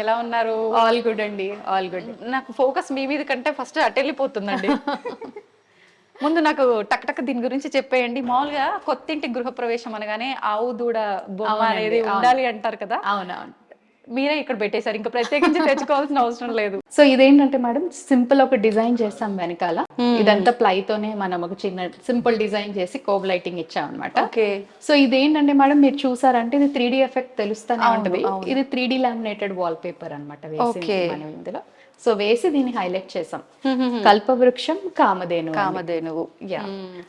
ఎలా ఉన్నారు? All good అండి, ఆల్ గుడ్. నాకు ఫోకస్ మీ మీద కంటే ఫస్ట్ అటు వెళ్ళిపోతుందండి. ముందు నాకు టక్ టక్ దీని గురించి చెప్పేయండి. మామూలుగా కొత్తింటి గృహప్రవేశం అనగానే ఆవు దూడ బొమ్మ అనేది ఉండాలి అంటారు కదా. అవునవును. మీరే ఇక్కడ పెట్టేశారు, ఇంకా ప్రత్యేకించి తెచ్చుకోవాల్సిన అవసరం లేదు. సో ఇదేంటంటే మేడం, సింపుల్ ఒక డిజైన్ చేస్తాం వెనకాల. ఇదంతా ప్లైతోనే మనం ఒక చిన్న సింపుల్ డిజైన్ చేసి కోబ్ లైటింగ్ ఇచ్చాం అనమాట. ఓకే. సో ఇదేంటంటే మేడం, మీరు చూసారంటే ఇది 3D ఎఫెక్ట్ తెలుస్తూనే ఉంటుంది. ఇది 3D లామినేటెడ్ వాల్ పేపర్ అనమాట వేసింది మనం ఇందులో. సో వేసి దీన్ని హైలైట్ చేసాం. కల్పవృక్షం కామధేను. కామధేనువు.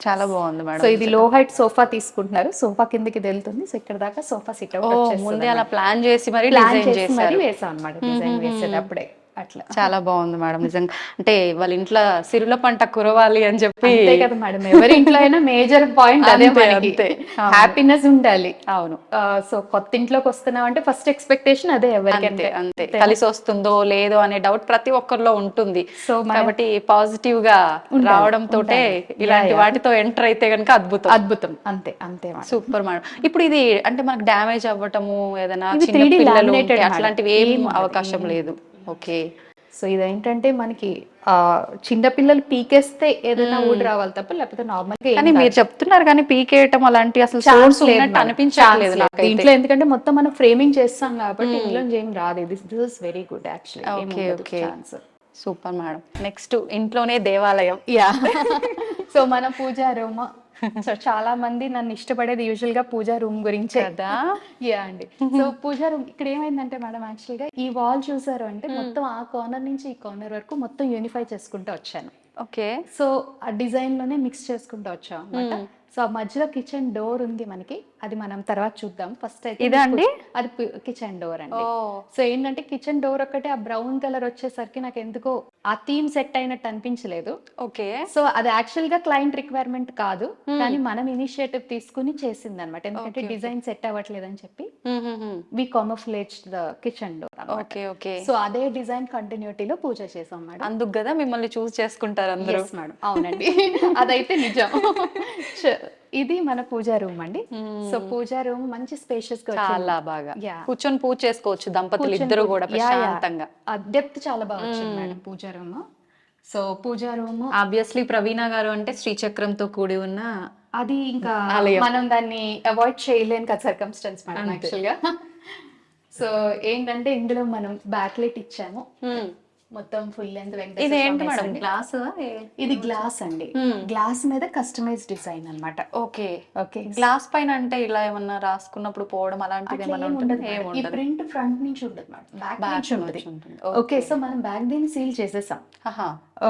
చాలా బాగుంది మేడం. సో ఇది లో హైట్ సోఫా తీసుకుంటున్నారు, సోఫా కిందకి వెళ్తుంది. సో ఇక్కడ దాకా సోఫా సిట్ అవుట్ ముందే అలా ప్లాన్ చేసి మరి వేసాం అనమాట. డిజైన్ వేసేటప్పుడే అట్లా చాలా బాగుంది మేడం. నిజంగా అంటే వాళ్ళ ఇంట్లో సిరుల పంట కురవాలి అని చెప్పి. అంతే కదా మేడం, ఎవరి ఇంట్లో అయినా మేజర్ పాయింట్ అదే, మనకి హ్యాపీనెస్ ఉండాలి. అవును. సో కొత్త ఇంట్లోకి వస్తున్నాం అంటే ఫస్ట్ ఎక్స్పెక్టేషన్ అదే ఎవరికంటే. అంతే, కలిసి వస్తుందో లేదో అనే డౌట్ ప్రతి ఒక్కరిలో ఉంటుంది. సో కాబట్టి పాజిటివ్ గా రావడం తోటే ఇలాంటి వాటితో ఎంటర్ అయితే కనుక అద్భుతం. అద్భుతం. అంతే అంతే, సూపర్ మేడం. ఇప్పుడు ఇది అంటే మనకు డ్యామేజ్ అవ్వటము ఏదైనా చిన్న పిల్లలు అట్లాంటివి ఏం అవకాశం లేదు. ఓకే. సో ఇదేంటంటే మనకి చిన్నపిల్లలు పీకేస్తే ఏదైనా ఊడి రావాలి తప్ప, లేకపోతే నార్మల్ గా. కానీ మీరు చెప్తున్నారు కానీ పీకేయటం అలాంటి అసలు అనిపించలేదు ఇంట్లో. ఎందుకంటే మొత్తం మనం ఫ్రేమింగ్ చేస్తాం కాబట్టి ఇంట్లో ఏం రాదు. This is very good actually. Okay okay, super madam. Next ఇంట్లోనే దేవాలయం. యా. సో మన పూజా రూమ్. సో చాలా మంది నన్ను ఇష్టపడేది యూజువల్ గా పూజా రూమ్ గురించి కదా. యా అండి. సో పూజా రూమ్ ఇక్కడ ఏమైందంటే మేడం, యాక్చువల్ గా ఈ వాల్ చూసారు అంటే మొత్తం ఆ కార్నర్ నుంచి ఈ కార్నర్ వరకు మొత్తం యూనిఫై చేసుకుంటూ వచ్చాను. ఓకే. సో ఆ డిజైన్ లోనే మిక్స్ చేసుకుంటూ వచ్చాం అనమాట. సో ఆ మధ్యలో కిచెన్ డోర్ ఉంది మనకి, అది మనం తర్వాత చూద్దాం. ఫస్ట్ అయితే ఇదా అండి, అది కిచెన్ డోర్ అండి. సో ఏంటంటే కిచెన్ డోర్ ఒకటే ఆ బ్రౌన్ కలర్ వచ్చేసరికి నాకు ఎందుకో ఆ థీమ్ సెట్ అయినట్టు అనిపించలేదు. ఓకే. సో అది యాక్చువల్ గా క్లయింట్ రిక్వైర్మెంట్ కాదు, కానీ మనం ఇనిషియేటివ్ తీసుకుని చేసింది అనమాట. ఎందుకంటే డిజైన్ సెట్ అవ్వట్లేదు అని చెప్పి we camouflage the kitchen door. Okay okay. So అదే డిజైన్ కంటిన్యూటీలో పూజ చేసాం మేడం. అందుకు కదా మిమ్మల్ని చూస్ చేసుకుంటారు అందరూ. మేడం అవునండి, అదైతే నిజం. ఇది మన పూజా రూమ్ అండి. సో పూజా రూమ్ మంచి స్పేషియస్ గా, చాలా బాగా కూర్చొని పూజ చేసుకోవచ్చు దంపతులు ఇద్దరు కూడా ప్రశాంతంగా. డెప్త్ చాలా బాగా వచ్చింది మేడం పూజా రూమ్. సో పూజా రూమ్ ఆబ్వియస్లీ ప్రవీణ గారు అంటే శ్రీచక్రంతో కూడి ఉన్న అది ఇంకా మనం దాన్ని అవాయిడ్ చేయలేని కదా సర్కమ్స్టెన్స్ మేడం యాక్చువల్ గా. సో ఏంటంటే ఇందులో మనం బ్యాక్ లైట్ ఇచ్చాము మొత్తం ఫుల్ లెంత్. ఇది ఏంటి మేడం, గ్లాస్? ఇది గ్లాస్ అండి. గ్లాస్ మీద కస్టమైజ్ డిజైన్ అన్నమాట. Okay okay. గ్లాస్ పైన అంటే ఇలా ఏమన్నా రాసుకున్నప్పుడు పోవడం అలాంటిది ఏమన్నా ఉంటుంది? ఈ ప్రింట్ ఫ్రంట్ నుంచి ఉంటుంది మేడం, బ్యాక్ నుంచి ఉంటుంది. ఓకే. సో మనం బ్యాక్ దీన్ని సీల్ చేసేసాం.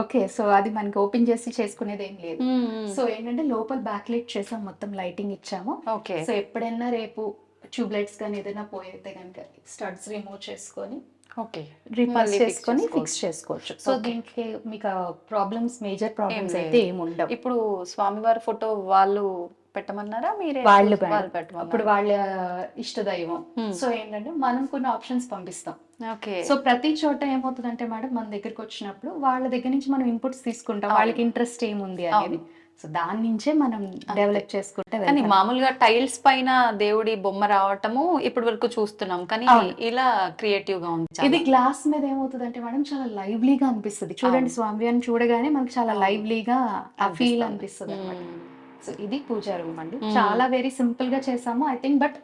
ఓకే. సో అది మనకి ఓపెన్ చేసి చేసుకునేది ఏం లేదు. సో ఏంటంటే లోపల బ్యాక్ లైట్ చేసాం, మొత్తం లైటింగ్ ఇచ్చాము. ఓకే. సో ఎప్పుడైనా రేపు ట్యూబ్ లైట్స్ కానీ ఏదైనా పోయితే కనుక స్టడ్స్ రిమూవ్ చేసుకొని రీపాస్ చేసుకొని ఫిక్స్ చేసుకోవచ్చు. సో దీనికి మీకు ప్రాబ్లమ్స్, మేజర్ ప్రాబ్లమ్స్ అయితే ఏమి ఉండవు. ఇప్పుడు స్వామివారి ఫోటో వాళ్ళు పెట్టమన్నారా మీరే? వాళ్ళు ఇప్పుడు వాళ్ళ ఇష్టదైవం. సో ఏంటంటే మనం కొన్ని ఆప్షన్స్ పంపిస్తాం. సో ప్రతి చోట ఏమవుతుందంటే మేడం, మన దగ్గరకు వచ్చినప్పుడు వాళ్ళ దగ్గర నుంచి మనం ఇన్పుట్స్ తీసుకుంటాం, వాళ్ళకి ఇంట్రెస్ట్ ఏముంది అనేది. సో దాని నుంచే మనం డెవలప్ చేసుకుంటే. కానీ మామూలుగా టైల్స్ పైన దేవుడి బొమ్మ రావటము ఇప్పటి వరకు చూస్తున్నాం, కానీ ఇలా క్రియేటివ్ గా ఉంది. ఇది గ్లాస్ మీద ఏమవుతుంది అంటే మేడం, చాలా లైవ్లీగా అనిపిస్తుంది. చూడండి, స్వామివారిని చూడగానే మనకి చాలా లైవ్లీగా ఆ ఫీల్ అనిపిస్తుంది అనమాట. సో ఇది పూజా రూమ్ అండి. చాలా వెరీ సింపుల్ గా చేసాము ఐ థింక్, బట్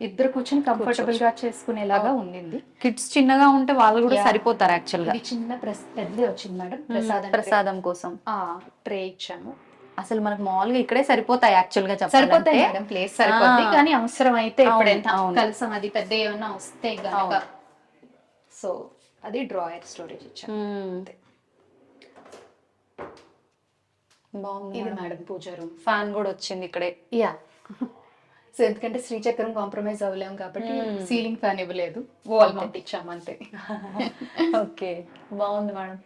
ఇద్దరు కూర్చొని కంఫర్టబుల్ గా చేసుకునేలాగా ఉండింది. కిడ్స్ చిన్నగా ఉంటే వాళ్ళు కూడా సరిపోతారు యాక్చువల్ గా. చిన్న పెద్ద వచ్చింది మేడం, ప్రసాదం కోసం ట్రే ఇచ్చాము. అసలు మనకు మామూలుగా ఇక్కడే సరిపోతాయి యాక్చువల్ గా, సరిపోతాయి మేడం, ప్లేస్ సరిపోతుంది. కానీ అవసరం అయితే ఎప్పుడైనా కలసం అది పెద్ద ఏమన్నా వస్తే గనక, సో అది డ్రాయర్ స్టోరేజ్ ఇచ్చాము. బాగుంది ఇది మేడం పూజా రూమ్. ఫ్యాన్ కూడా వచ్చింది ఇక్కడే. యా. సో ఎందుకంటే శ్రీచక్రం కాంప్రమైజ్ అవ్వలేము కాబట్టి సీలింగ్ ఫ్యాన్ ఇవ్వలేదు, వాల్ మౌంట్ ఇచ్చాము అంతే. ఓకే, బాగుంది మేడం.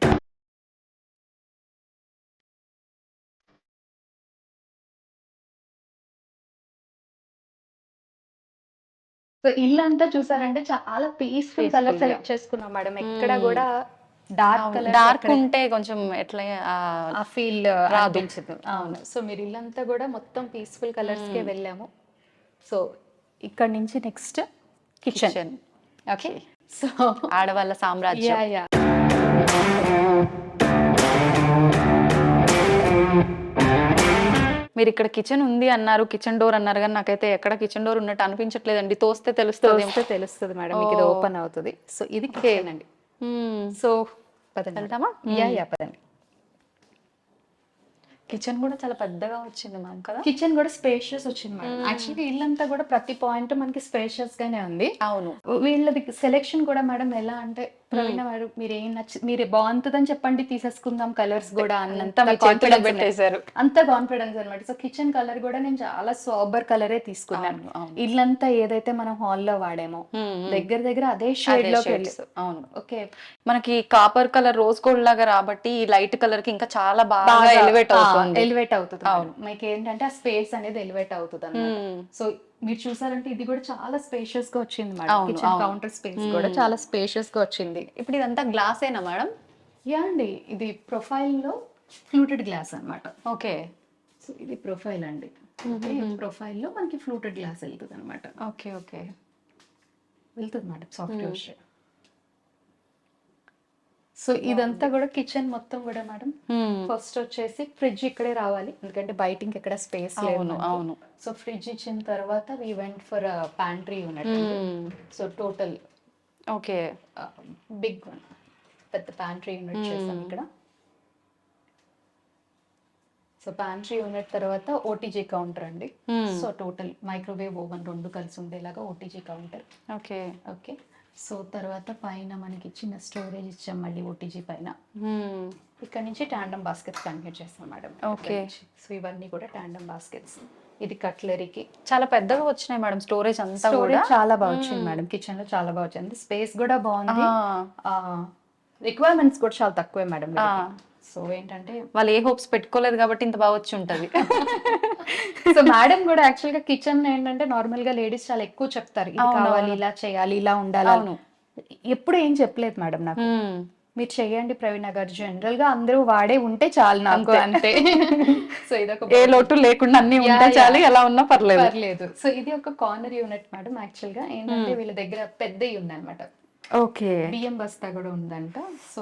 సో ఇల్లు అంతా చూసారంటే చాలా పీస్ఫుల్ కలర్ సెలెక్ట్ చేసుకున్నాం మేడం. ఎక్కడ కూడా డార్క్ ఉంటే కొంచెం ఎట్లా ఆ ఫీల్ రాదు. అవును. సో మీరు ఇల్లంతా కూడా మొత్తం పీస్ఫుల్ కలర్స్ కే వెళ్ళాము. సో ఇక్కడ నుంచి నెక్స్ట్ కిచెన్. ఓకే. సో ఆడవాళ్ళ సామ్రాజ్యం. యా యా మీరు ఇక్కడ కిచెన్ ఉంది అన్నారు, కిచెన్ డోర్ అన్నారు, కానీ నాకైతే ఎక్కడ కిచెన్ డోర్ ఉన్నట్టు అనిపించట్లేదండి. తోస్తే తెలుస్తుంది. తెలుస్తుంది మేడం, మీకు ఇది ఓపెన్ అవుతుంది. సో ఇది కిచెన్ అండి. సో పదండి వెళ్తామా? యా యా పదండి. కిచెన్ కూడా చాలా పెద్దగా వచ్చింది మ్యామ్ కదా. కిచెన్ కూడా స్పేషియస్ వచ్చింది మేడం. యాక్చువల్లీ ఇల్లంతా కూడా ప్రతి పాయింట్ మనకి స్పేషియస్ గానే ఉంది. అవును. వీళ్ళది సెలెక్షన్ కూడా మేడం ఎలా అంటే, ప్రవీణ గారు మీరు ఏం మీరు బాగుంటుందని చెప్పండి తీసేసుకుందాం కలర్స్ కూడా అన్నంత కాన్ఫిడెన్స్ పెట్టేశారు. అంత కాన్ఫిడెన్స్ అనమాట. సో కిచెన్ కలర్ కూడా నేను చాలా సోబర్ కలరే తీసుకున్నాను. ఇల్లంతా ఏదైతే మనం హాల్లో వాడామో దగ్గర దగ్గర అదే షేడ్ లోకి వెళ్ళి. అవును. ఓకే, మనకి కాపర్ కలర్ రోజ్ గోల్డ్ లాగా రాబట్టి ఈ లైట్ కలర్ కి ఇంకా చాలా బాగా ఎలివేట్ అవుతుంది. అవును, మీకు ఏంటంటే ఆ స్పేస్ అనేది ఎలివేట్ అవుతుంది అన్నమాట. సో మీరు చూసారంటే ఇది కూడా చాలా స్పేషియస్ గా వచ్చింది మేడం. కిచెన్ కౌంటర్ స్పేస్ కూడా చాలా స్పేషియస్ గా వచ్చింది. ఇప్పుడు ఇదంతా గ్లాస్ ఏనా మేడం? యా అండి, ఇది ప్రొఫైల్ లో ఫ్లూటెడ్ గ్లాస్ అన్నమాట. ఓకే. సో ఇది ప్రొఫైల్ అండి. ప్రొఫైల్ లో మనకి ఫ్లూటెడ్ గ్లాస్ వెళ్తుంది అనమాట. ఓకే ఓకే, వెళ్తుంది మేడం సాఫ్ట్వేర్. సో ఇదంతా కూడా కిచెన్ మొత్తం కూడా మేడం. ఫస్ట్ వచ్చేసి ఫ్రిడ్జ్ ఇక్కడే రావాలి, ఎందుకంటే బయట ఇంకెక్కడ స్పేస్ లేదు. అవును. సో ఫ్రిడ్జ్ ఇచ్చిన తర్వాత we went for pantry unit. So total okay big one, పెద్ద ప్యాంట్రీ యూనిట్ చేసాం ఇక్కడ. సో ప్యాంట్రీ యూనిట్ తర్వాత ఓటీజీ కౌంటర్ అండి. సో టోటల్ మైక్రోవేవ్ ఓవెన్ రెండు కలిసి ఉండేలాగా OTG counter. Okay okay. So తర్వాత పైన మనకి చిన్న స్టోరేజ్ ఇచ్చాం మళ్ళీ ఓటీజీ పైన. ఇక్కడ నుంచి టాండమ్ బాస్కెట్స్ కంటిన్యూ చేస్తాం మేడం. ఓకే. సో ఇవన్నీ కూడా టాండమ్ బాస్కెట్స్. ఇది కట్లరీకి చాలా పెద్దగా వచ్చినాయి మేడం. స్టోరేజ్ అంతా స్టోరేజ్ చాలా బాగా వచ్చింది మేడం. కిచెన్ లో చాలా బాగా వచ్చింది. స్పేస్ కూడా బాగుంది. రిక్వైర్మెంట్స్ కూడా చాలా తక్కువే మేడం. సో ఏంటంటే వాళ్ళు ఏ హోప్స్ పెట్టుకోలేదు కాబట్టి ఇంత బాగా వచ్చి ఉంటది. సో మేడం కూడా యాక్చువల్ గా కిచెన్ ఏంటంటే నార్మల్ గా లేడీస్ చాలా ఎక్కువ చెప్తారు, ఇది కావాలి, ఇలా చేయాలి, ఇలా ఉండాలి. ఎప్పుడు ఏం చెప్పలేదు మేడం నాకు. మీరు చెయ్యండి ప్రవీణ గారు, జనరల్ గా అందరూ వాడే ఉంటే చాలు నాకు, అంతే. సో ఇదొక ఏ లోటు లేకుండా అన్ని ఉంటే చాలు, ఎలా ఉన్నా పర్లేదు. సో ఇది ఒక కార్నర్ యూనిట్ మేడం. యాక్చువల్ గా ఏంటంటే వీళ్ళ దగ్గర పెద్దవి ఉందన్నమాట. ఓకే. బియ్యం బస్తా కూడా ఉందంట. సో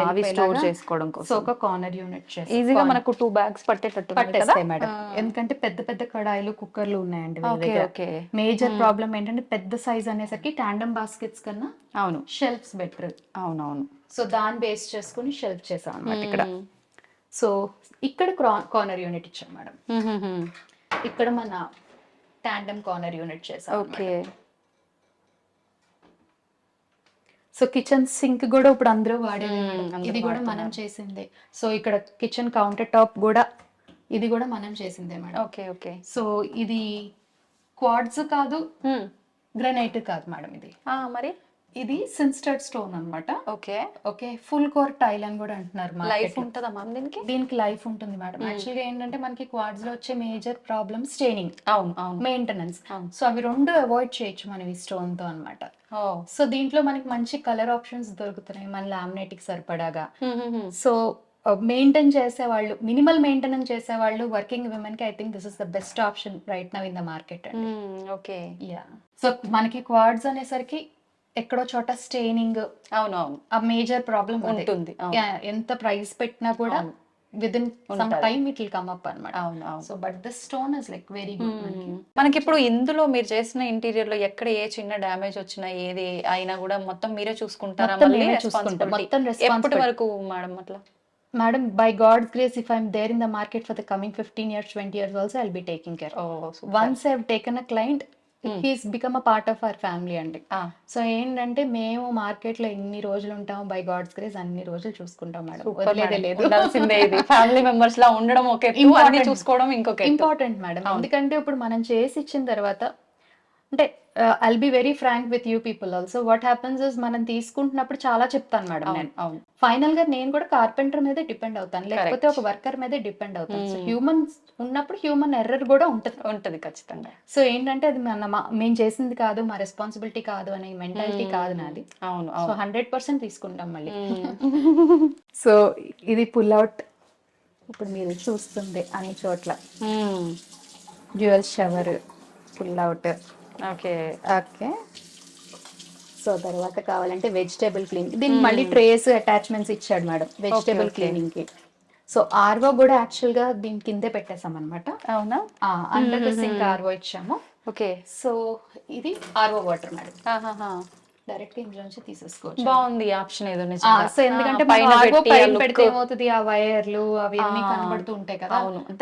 అవి స్టోర్ చేసుకోవడం కోసం. సో ఒక కార్నర్ యూనిట్ చేసి ఈజీగా మనకు 2 bags పట్టేస్తాయి మేడం. ఎందుకంటే పెద్ద పెద్ద కడాయిలు, కుక్కర్లు ఉన్నాయండి. మేజర్ ప్రాబ్లం ఏంటంటే పెద్ద సైజ్ అనేసరికి టాండమ్ బాస్కెట్స్ కన్నా అవును షెల్ఫ్స్ బెటర్. అవునవును. సో దాన్ని బేస్ చేసుకుని షెల్ఫ్ చేసాం అన్నమాట ఇక్కడ. సో ఇక్కడ కార్నర్ యూనిట్ ఇచ్చాం మేడం. ఇక్కడ మన టాండమ్ కార్నర్ యూనిట్ చేసాం. ఓకే. సో కిచెన్ సింక్ కూడా ఇప్పుడు అందరూ వాడేది. ఇది కూడా మనం చేసిందే. సో ఇక్కడ కిచెన్ కౌంటర్ టాప్ కూడా ఇది కూడా మనం చేసిందే మేడం. Okay okay. సో ఇది క్వార్ట్జ్ కాదు, గ్రానైట్ కాదు మేడం. ఇది మరి ఇది సిన్స్టర్డ్ స్టోన్ అన్నమాట. Okay okay. Full core tile అని కూడా అంటున్నారు. లైఫ్ ఉంటుందా మ్యామ్ దీనికి? దీనికి లైఫ్ ఉంటుంది మేడం. యాక్చువల్గా ఏంటంటే మనకి క్వార్ట్జ్ లో వచ్చే major problem staining, maintenance. So అవి రెండు అవాయిడ్ చేయొచ్చు మనం ఈ స్టోన్ తో అన్నమాట. సో దీంట్లో మనకి మంచి కలర్ ఆప్షన్స్ దొరుకుతున్నాయి మన లామినేట్ కి సరిపడాగా. సో మెయింటైన్ చేసే వాళ్ళు, మినిమల్ మెయింటెనెన్స్ చేసే వాళ్ళు, వర్కింగ్ విమెన్ కి I think this is the best option right now in the market. Okay. Yeah. So మనకి క్వార్ట్జ్ అనేసరికి ఎక్కడో చోట స్టెయినింగ్, అవునవును, ఆ మేజర్ ప్రాబ్లం ఉంటుంది. ఎంత ప్రైస్ పెట్టినా కూడా within some time it will come up అన్నమాట. So but this stone is like very good. మనకి ఇప్పుడు ఇందులో మీరు చేసిన ఇంటీరియర్ లో ఎక్కడ ఏ చిన్న డ్యామేజ్ వచ్చినా, ఏది అయినా కూడా మొత్తం మీరే చూసుకుంటారా? ఎప్పటి వరకు మేడం అట్లా? Madam, by God's grace, if I'm there in the market for the coming 15 years, 20 years also, I'll be taking care. Once I've taken a client, he's become a part of our family అండి. So ఏంటంటే మేము market లో ఎన్ని రోజులు ఉంటాం, by God's grace అన్ని రోజులు చూసుకుంటాం మేడం. వదిలేదే లేదు. ఫ్యామిలీ మెంబర్స్ లా ఉండడం ఓకే, చూసుకోవడం ఇంకొక ఇంపార్టెంట్ మేడం. ఎందుకంటే ఇప్పుడు మనం చేసి ఇచ్చిన తర్వాత అంటే I'll be very frank with you people also. What happens is మనం తీసుకుంటున్నప్పుడు చాలా చెప్తాను మేడం నేను. ఫైనల్ గా నేను కూడా కార్పెంటర్ మీదే డిపెండ్ అవుతాను, లేకపోతే ఒక వర్కర్ మీదే డిపెండ్ అవుతాను. సో హ్యూమన్ ఉన్నప్పుడు హ్యూమన్ ఎర్రర్ కూడా ఉంటది ఖచ్చితంగా. సో ఏంటంటే అది మేము చేసింది కాదు, మా రెస్పాన్సిబిలిటీ కాదు అనే మెంటాలిటీ కాదు నాది. సో 100% తీసుకుంటాం మళ్ళీ. సో ఇది పుల్ అవుట్, ఇప్పుడు మీరు చూస్తుంది అన్ని చోట్ల dual shower pull out. Okay okay. So తర్వాత కావాలంటే వెజిటేబుల్ క్లీనింగ్, దీనికి మళ్ళీ ట్రేస్ అటాచ్మెంట్స్ ఇచ్చాడు మేడం వెజిటేబుల్ క్లీనింగ్ కి. సో ఆర్వో కూడా యాక్చువల్ గా దీని కిందే పెట్టేసాం అనమాట. అవునా? అండర్ ద సింక్ ఆర్వో ఇచ్చాము. ఓకే. సో ఇది ఆర్వో వాటర్ మేడం, డైరెక్ట్ ఇందులో నుంచి తీసేసుకోవచ్చు. బాగుంది ఆప్షన్ ఏదో. సో ఎందుకంటే ఆర్వో పైన పెడితే ఏమవుతుంది, ఆ వైర్లు అవి అన్ని కనబడుతూ ఉంటాయి కదా,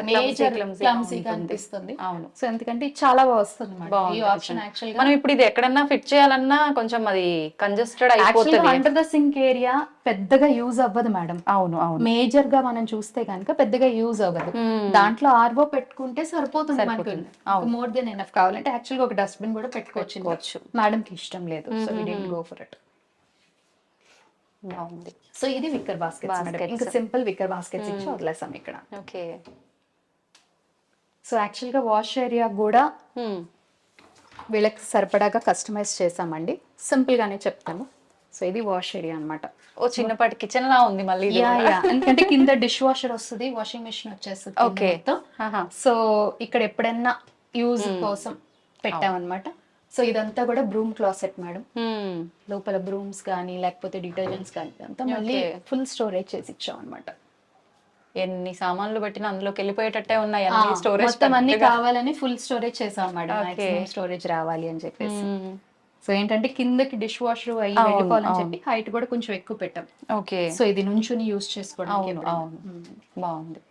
మేజర్ క్లమ్సీగా అనిపిస్తుంది. అవును. సో ఎందుకంటే ఇది చాలా బాగా వస్తుంది మేడం ఈ ఆప్షన్. యాక్చువల్ గా మనం ఇప్పుడు ఇది ఎక్కడన్నా ఫిట్ చేయాలన్నా కొంచెం అది కంజెస్టెడ్ అయిపోతుంది. అండర్ ద సింక్ ఏరియా పెద్దగా యూజ్ అవ్వదు మేడం. అవును అవును. మేజర్ గా మనం చూస్తే కనుక పెద్దగా యూజ్ అవ్వదు. దాంట్లో ఆర్వో పెట్టుకుంటే సరిపోతుంది మనకు, మోర్ దెన్ ఎనఫ్. కావాలంటే యాక్చువల్ గా ఒక డస్ట్బిన్ కూడా పెట్టుకోవచ్చు. మేడం కి ఇష్టం లేదు, so we didn't go for it. బాగుంది. సో ఇది విక్కర్ బాస్కెట్స్ మేడం, ఇంకా సింపుల్ విక్కర్ బాస్కెట్స్ ఇచ్చి వదిలేసాం ఇక్కడ. ఓకే. సో యాక్చువల్ గా వాష్ ఏరియా కూడా వీళ్ళకి సరిపడాగా కస్టమైజ్ చేసామండి, సింపుల్ గానే చెప్తాము. సో ఇది వాష్ ఏరియా అన్నమాట. ఓ చిన్నపాటి కిచెన్ లా ఉంది మళ్ళీ. ఎందుకంటే కింద డిష్ వాషర్ వస్తుంది, వాషింగ్ మెషిన్ వచ్చేస్తుంది. ఓకే. సో ఇక్కడ ఎప్పుడైనా యూజ్ కోసం పెట్టామన్నమాట. సో ఇదంతా కూడా బ్రూమ్ క్లాసెట్ మేడం, లోపల బ్రూమ్స్ కానీ లేకపోతే డిటర్జెంట్స్ కానీ అంతా మళ్ళీ ఫుల్ స్టోరేజ్ చేసి ఇచ్చాం అనమాట. ఎన్ని సామాన్లు పెట్టినా అందులోకి వెళ్ళిపోయేటట్టే ఉన్నాయి అన్ని. స్టోరేజ్ మొత్తం అన్ని కావాలని ఫుల్ స్టోరేజ్ చేసాం మేడం, మాక్సిమం స్టోరేజ్ రావాలి అని చెప్పేసి. సో ఏంటంటే కిందకి డిష్ వాషర్ అయ్యి వెళ్ళిపోవాలని చెప్పి హైట్ కూడా కొంచెం ఎక్కువ పెట్టాం. ఓకే. సో ఇది నుంచుని యూజ్ చేసుకోవడానికి. బాగుంది.